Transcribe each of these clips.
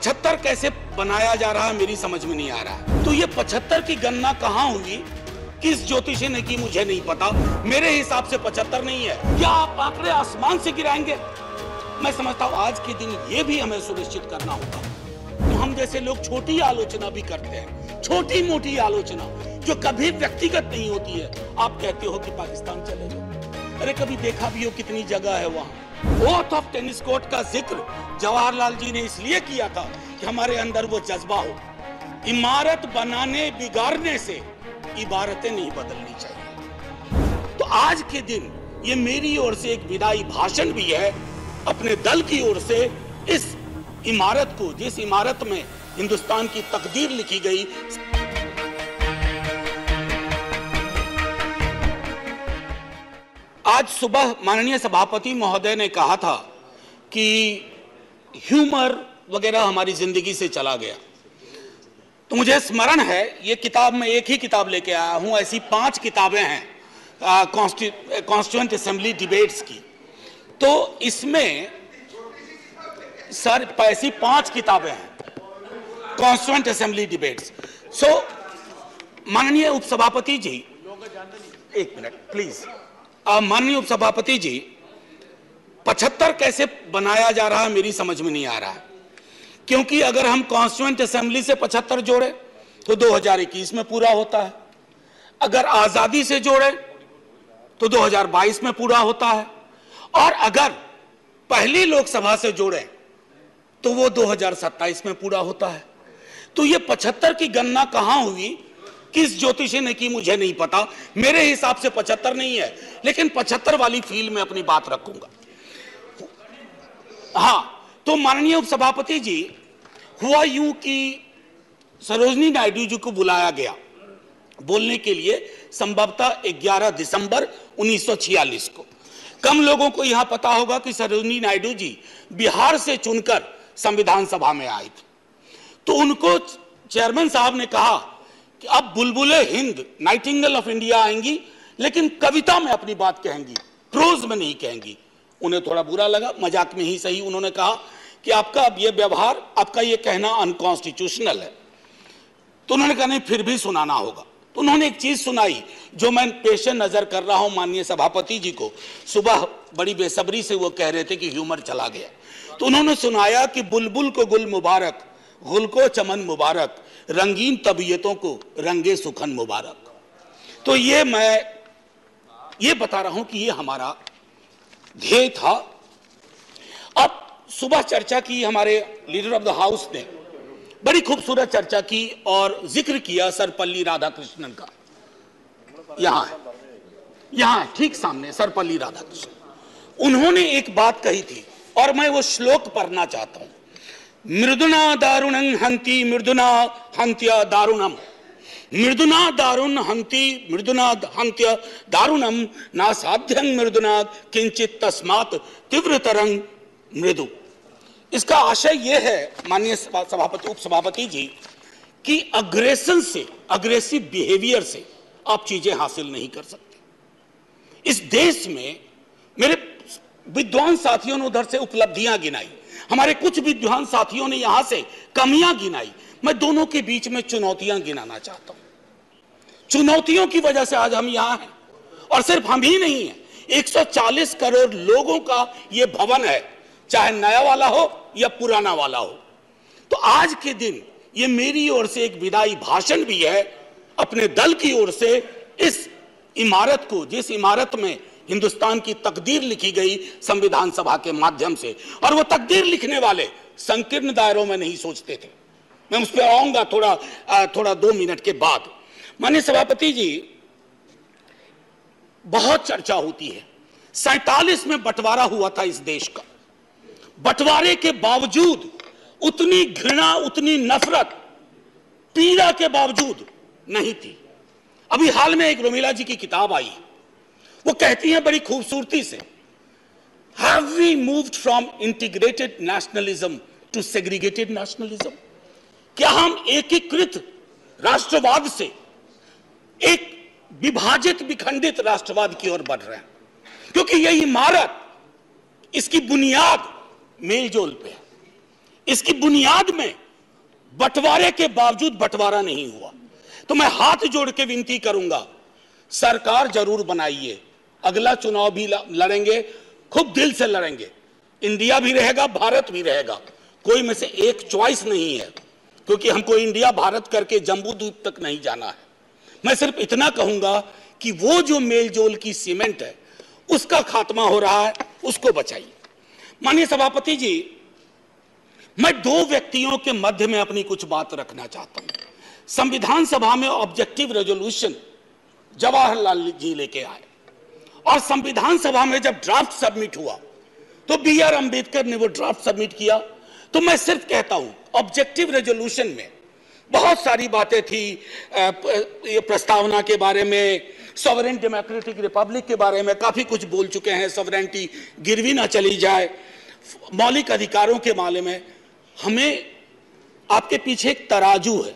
75 कैसे बनाया जा रहा है मेरी समझ में नहीं आ रहा है। तो ये 75 की गणना कहां हुई, किस ज्योतिषी ने की, मुझे नहीं पता। मेरे हिसाब से 75 नहीं है। क्या आप आंकड़े आसमान से गिराएंगे? मैं समझता हूं आज के दिन ये भी हमें सुनिश्चित करना होगा। तो हम जैसे लोग छोटी आलोचना भी करते हैं, छोटी मोटी आलोचना जो कभी व्यक्तिगत नहीं होती है। आप कहते हो कि पाकिस्तान चले जाओ, अरे कभी देखा भी हो कितनी जगह है वहां। ओथ ऑफ टेनिस कोर्ट का जिक्र जवाहरलाल जी ने इसलिए किया था कि हमारे अंदर वो जज्बा हो। इमारत बनाने बिगाड़ने से इबारतें नहीं बदलनी चाहिए। तो आज के दिन ये मेरी ओर से एक विदाई भाषण भी है अपने दल की ओर से। इस इमारत को, जिस इमारत में हिंदुस्तान की तकदीर लिखी गई, आज सुबह माननीय सभापति महोदय ने कहा था कि ह्यूमर वगैरह हमारी जिंदगी से चला गया। तो मुझे स्मरण है, ये किताब में एक ही किताब लेके आया हूं, ऐसी 5 किताबें हैं कॉन्स्टिट्यूएंट असेंबली डिबेट्स की। तो इसमें सर ऐसी 5 किताबें हैं कॉन्स्टिट्यूएंट असेंबली डिबेट्स। सो माननीय उपसभापति जी, एक मिनट प्लीज। माननीय उपसभापति जी, 75 कैसे बनाया जा रहा है मेरी समझ में नहीं आ रहा है। क्योंकि अगर हम कॉन्स्टिट्यूएंट असेंबली से 75 जोड़े तो 2021 में पूरा होता है, अगर आजादी से जोड़े तो 2022 में पूरा होता है, और अगर पहली लोकसभा से जोड़े तो वो 2027 में पूरा होता है। तो ये 75 की गणना कहां हुई, किस ज्योतिषी ने की, मुझे नहीं पता। मेरे हिसाब से 75 नहीं है, लेकिन 75 वाली फील में अपनी बात रखूंगा। हां, तो माननीय उपसभापति जी, हुआ यूं कि सरोजिनी नायडू जी को बुलाया गया बोलने के लिए संभवतः 11 दिसंबर 1946 को। कम लोगों को यहां पता होगा कि सरोजिनी नायडू जी बिहार से चुनकर संविधान सभा में आई थी। तो उनको चेयरमैन साहब ने कहा कि अब बुलबुले हिंद, नाइटिंगेल ऑफ इंडिया आएंगी, लेकिन कविता में अपनी बात कहेंगी, प्रोज में नहीं कहेंगी। उन्हें थोड़ा बुरा लगा, मजाक में ही सही। उन्होंने कहा कि आपका अब ये व्यवहार, आपका ये कहना अनकॉन्स्टिट्यूशनल है। तो उन्होंने कहा नहीं, फिर भी सुनाना होगा। तो उन्होंने एक चीज सुनाई जो मैं पेश नजर कर रहा हूं माननीय सभापति जी को। सुबह बड़ी बेसब्री से वो कह रहे थे कि ह्यूमर चला गया। तो उन्होंने सुनाया कि बुलबुल को गुल मुबारक, गुल को चमन मुबारक, रंगीन तबीयतों को रंगे सुखन मुबारक। तो ये मैं ये बता रहा हूं कि ये हमारा ध्येय था। अब सुबह चर्चा की, हमारे लीडर ऑफ द हाउस ने बड़ी खूबसूरत चर्चा की और जिक्र किया सर्वपल्ली राधाकृष्णन का। यहां है ठीक सामने सर्वपल्ली राधाकृष्णन। उन्होंने एक बात कही थी और मैं वो श्लोक पढ़ना चाहता हूं। मृदुना दारुणं हंति मृदुना हंत्य दारुणम, मृदुना दारुण हंति मृदुना हंत्य दारुणम, ना साध्यं मृदुना किंचित तस्मात् तीव्रतरं मृदु। इसका आशय यह है माननीय सभापति, उपसभापति जी, कि अग्रेशन से, अग्रेसिव बिहेवियर से आप चीजें हासिल नहीं कर सकते। इस देश में मेरे विद्वान साथियों ने उधर से उपलब्धियां गिनाई, हमारे कुछ विद्वान साथियों ने यहां से कमियां गिनाई। मैं दोनों के बीच में चुनौतियां गिनाना चाहता हूं। चुनौतियों की वजह से आज हम यहां हैं, और सिर्फ हम ही नहीं हैं, 140 करोड़ लोगों का यह भवन है, चाहे नया वाला हो या पुराना वाला हो। तो आज के दिन ये मेरी ओर से एक विदाई भाषण भी है अपने दल की ओर से। इस इमारत को, जिस इमारत में हिंदुस्तान की तकदीर लिखी गई संविधान सभा के माध्यम से, और वो तकदीर लिखने वाले संकीर्ण दायरों में नहीं सोचते थे। मैं उस पर आऊंगा थोड़ा 2 मिनट के बाद। माननीय सभापति जी, बहुत चर्चा होती है, 47 में बंटवारा हुआ था इस देश का। बंटवारे के बावजूद उतनी घृणा, उतनी नफरत, पीड़ा के बावजूद नहीं थी। अभी हाल में एक रोमिला जी की किताब आई, वो कहती हैं बड़ी खूबसूरती से, have we moved from integrated nationalism to segregated nationalism? क्या हम एकीकृत राष्ट्रवाद से एक विभाजित, विखंडित राष्ट्रवाद की ओर बढ़ रहे हैं? क्योंकि यह इमारत, इसकी बुनियाद मेलजोल पे है। इसकी बुनियाद में बंटवारे के बावजूद बंटवारा नहीं हुआ। तो मैं हाथ जोड़ के विनती करूंगा, सरकार जरूर बनाइए, अगला चुनाव भी लड़ेंगे, खूब दिल से लड़ेंगे, इंडिया भी रहेगा, भारत भी रहेगा, कोई में से एक चॉइस नहीं है, क्योंकि हमको इंडिया भारत करके जम्बूद्वीप तक नहीं जाना है। मैं सिर्फ इतना कहूंगा कि वो जो मेलजोल की सीमेंट है उसका खात्मा हो रहा है, उसको बचाइए। माननीय सभापति जी, मैं दो व्यक्तियों के मध्य में अपनी कुछ बात रखना चाहता हूं। संविधान सभा में ऑब्जेक्टिव रेजोल्यूशन जवाहरलाल जी लेके आए और संविधान सभा में जब ड्राफ्ट सबमिट हुआ तो बी.आर. अंबेडकर ने वो ड्राफ्ट सबमिट किया। तो मैं सिर्फ कहता हूं, ऑब्जेक्टिव रेजोल्यूशन में बहुत सारी बातें थी, ये प्रस्तावना के बारे में, सॉवरेन डेमोक्रेटिक रिपब्लिक के बारे में काफी कुछ बोल चुके हैं, सॉवरेनिटी गिरवी ना चली जाए, मौलिक अधिकारों के मामले में। हमें आपके पीछे एक तराजू है,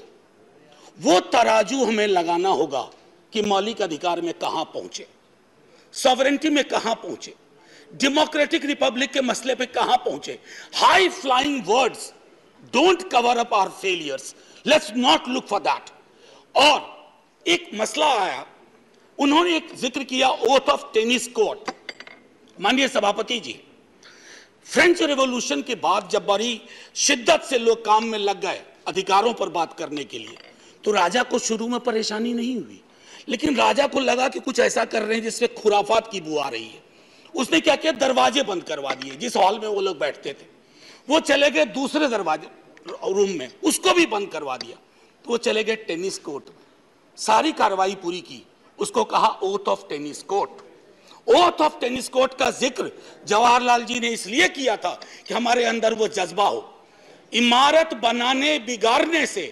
वो तराजू हमें लगाना होगा कि मौलिक अधिकार में कहां पहुंचे, सॉवरेनिटी में कहां पहुंचे, डेमोक्रेटिक रिपब्लिक के मसले पे कहां पहुंचे। High flying words don't cover up our failures, let's not look for that. और एक मसला आया, उन्होंने एक जिक्र किया ओथ ऑफ टेनिस कोर्ट। माननीय सभापति जी, फ्रेंच रेवोल्यूशन के बाद जब बड़ी शिद्दत से लोग काम में लग गए अधिकारों पर बात करने के लिए, तो राजा को शुरू में परेशानी नहीं हुई, लेकिन राजा को लगा कि कुछ ऐसा कर रहे हैं जिससे खुराफात की बू आ रही है। उसने क्या किया, दरवाजे बंद करवा दिए। जिस हॉल में वो लोग बैठते थे वो चले गए दूसरे दरवाजे रूम में, उसको भी बंद करवा दिया। तो वो चले गए टेनिस कोर्ट में, सारी कार्रवाई पूरी की, उसको कहा oath of tennis court. Oath of tennis court का जिक्र जवाहरलाल जी ने इसलिए किया था कि हमारे अंदर वो जज्बा हो, इमारत बनाने बिगाड़ने से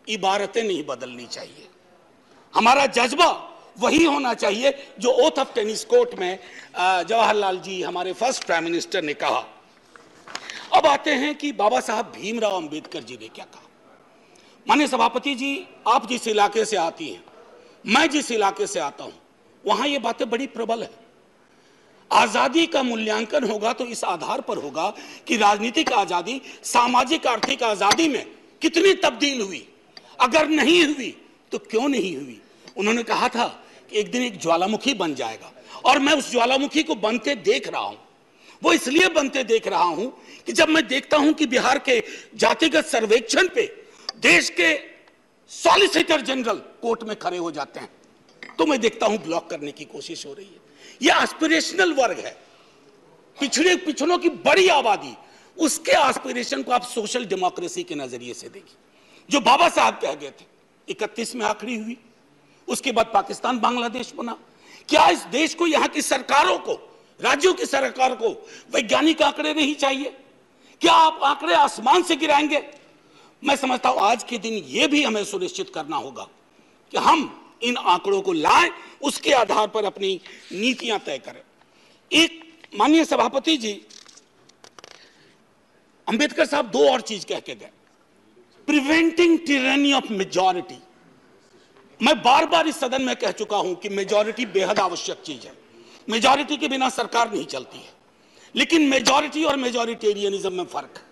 इबारतें नहीं बदलनी चाहिए। हमारा जज्बा वही होना चाहिए जो ओथ ऑफ टेनिस कोर्ट में जवाहरलाल जी हमारे फर्स्ट प्राइम मिनिस्टर ने कहा। अब आते हैं कि बाबा साहब भीमराव अंबेडकर जी ने क्या कहा। माननीय सभापति जी, आप जिस इलाके से आती हैं, मैं जिस इलाके से आता हूं, वहां ये बातें बड़ी प्रबल है। आजादी का मूल्यांकन होगा तो इस आधार पर होगा कि राजनीतिक आजादी, सामाजिक आर्थिक आजादी में कितनी तब्दील हुई, अगर नहीं हुई तो क्यों नहीं हुई। उन्होंने कहा था कि एक दिन एक ज्वालामुखी बन जाएगा, और मैं उस ज्वालामुखी को बनते देख रहा हूं। वो इसलिए बनते देख रहा हूं कि जब मैं देखता हूं कि बिहार के जातिगत सर्वेक्षण पे देश के सॉलिसिटर जनरल कोर्ट में खड़े हो जाते हैं, तो मैं देखता हूं ब्लॉक करने की कोशिश हो रही है। यह एस्पिरेशनल वर्ग है, पिछड़ों की बड़ी आबादी, उसके एस्पिरेशन को आप सोशल डेमोक्रेसी के नजरिए से देखिए। जो बाबा साहब कह गए थे 31 में आखिरी हुई, उसके बाद पाकिस्तान बांग्लादेश बना। क्या इस देश को, यहां की सरकारों को, राज्यों की सरकार को वैज्ञानिक आंकड़े नहीं चाहिए? क्या आप आंकड़े आसमान से गिराएंगे? मैं समझता हूं आज के दिन यह भी हमें सुनिश्चित करना होगा कि हम इन आंकड़ों को लाएं, उसके आधार पर अपनी नीतियां तय करें। एक माननीय सभापति जी, अंबेडकर साहब दो और चीज कह के गए, प्रिवेंटिंग टिरनी ऑफ मेजॉरिटी। मैं बार बार इस सदन में कह चुका हूं कि मेजॉरिटी बेहद आवश्यक चीज है, मेजॉरिटी के बिना सरकार नहीं चलती है, लेकिन मेजॉरिटी और मेजॉरिटेरियनिज्म में फर्क है।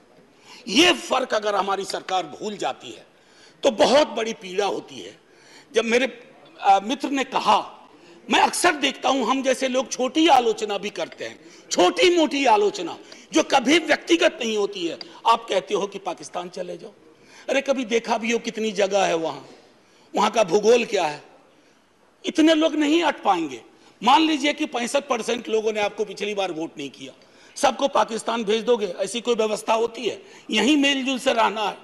यह फर्क अगर हमारी सरकार भूल जाती है तो बहुत बड़ी पीड़ा होती है। जब मेरे मित्र ने कहा, मैं अक्सर देखता हूं हम जैसे लोग छोटी आलोचना भी करते हैं, छोटी मोटी आलोचना जो कभी व्यक्तिगत नहीं होती है। आप कहते हो कि पाकिस्तान चले जाओ, अरे कभी देखा भी हो कितनी जगह है वहां का भूगोल क्या है, इतने लोग नहीं अट पाएंगे। मान लीजिए कि 65% लोगों ने आपको पिछली बार वोट नहीं किया, सबको पाकिस्तान भेज दोगे? ऐसी कोई व्यवस्था होती है? यहीं मेलजुल से रहना है,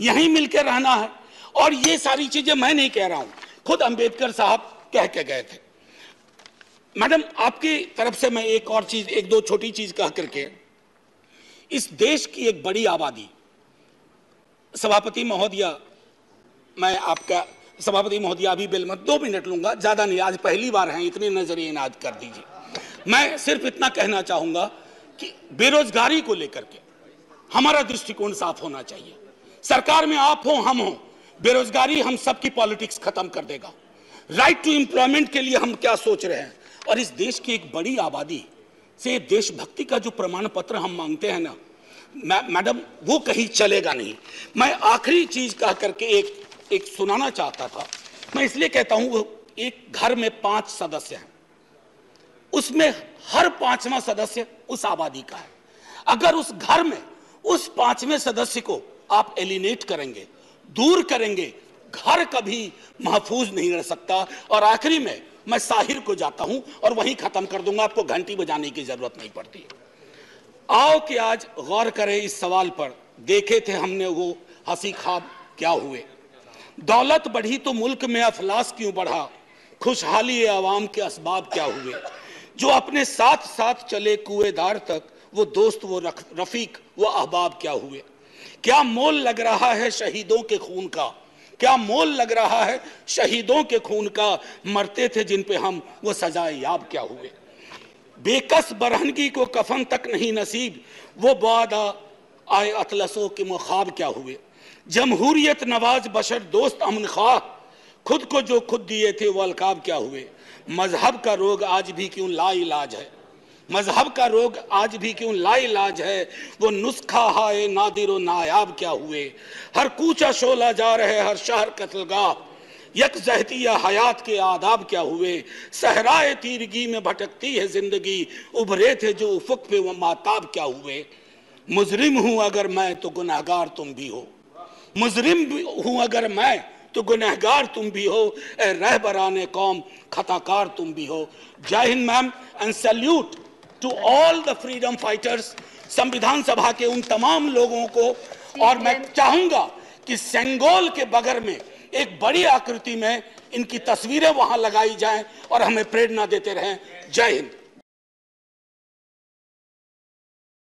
यहीं मिलकर रहना है। और ये सारी चीजें मैं नहीं कह रहा हूं, खुद अंबेडकर साहब कह के गए थे। मैडम, आपकी तरफ से मैं एक और चीज, एक दो छोटी चीज कह करके, इस देश की एक बड़ी आबादी, सभापति महोदया, मैं आपका सभापति महोदया अभी बिल मत 2 मिनट लूंगा, ज्यादा नहीं, आज पहली बार हैं, इतने नजरिए इनाद कर दीजिए। मैं सिर्फ इतना कहना चाहूंगा कि बेरोजगारी को लेकर के हमारा दृष्टिकोण साफ होना चाहिए। सरकार में आप हो, हम हो, बेरोजगारी हम सबकी पॉलिटिक्स खत्म कर देगा। राइट टू एम्प्लॉयमेंट के लिए हम क्या सोच रहे हैं, और इस देश की एक बड़ी आबादी से देशभक्ति का जो प्रमाण पत्र हम मांगते हैं ना, मैडम वो कहीं चलेगा नहीं। मैं आखिरी चीज कह करके एक सुनाना चाहता था। मैं इसलिए कहता हूं, वो एक घर में 5 सदस्य हैं, उसमें हर 5वां सदस्य उस आबादी का है। अगर उस घर में उस 5वें सदस्य को आप एलिनेट करेंगे, दूर करेंगे, घर कभी महफूज नहीं रह सकता। और आखिरी में मैं साहिर को जाता हूं और वहीं खत्म कर दूंगा, आपको घंटी बजाने की जरूरत नहीं पड़ती। आओ कि आज गौर करें इस सवाल पर। देखे थे हमने वो हंसी ख्वाब क्या हुए, दौलत बढ़ी तो मुल्क में अफलास क्यों बढ़ा, खुशहाली आवाम के असबाब क्या हुए, जो अपने साथ साथ चले कुएदार तक, वो दोस्त वो रफीक वो अहबाब क्या हुए। क्या मोल लग रहा है शहीदों के खून का, क्या मोल लग रहा है शहीदों के खून का, मरते थे जिन पे हम वो सजाए याब क्या हुए। बेकस बरहनगी को कफन तक नहीं नसीब, वो बादा आए अतलसों के मुखाब क्या हुए। जमहूरियत नवाज बशर दोस्त अमन ख्वाह, खुद को जो खुद दिए थे वो अलकाब क्या हुए। मजहब का रोग आज भी क्यों लाइलाज है, मजहब का रोग आज भी क्यों लाइलाज है, वो नुस्खा हाय नादिर व नायाब क्या हुए। हर कूचा शोला जा रहे हर शहर कत्लगाह, यकजहतिया हयात के आदाब क्या हुए। सहराए तीरगी में भटकती है जिंदगी, उभरे थे जो उफक पे वो माताब क्या हुए। मुजरिम हूं अगर मैं तो गुनहगार तुम भी हो, मुजरिम हूं अगर मैं तो गुनहगार तुम भी हो, ए रहबराने कौम खताकार तुम भी हो। जय हिंद ma'am, and salute to all the freedom fighters, संविधान सभा के उन तमाम लोगों को। और मैं चाहूंगा कि सेंगोल के बगल में एक बड़ी आकृति में इनकी तस्वीरें वहां लगाई जाएं और हमें प्रेरणा देते रहें। जय हिंद।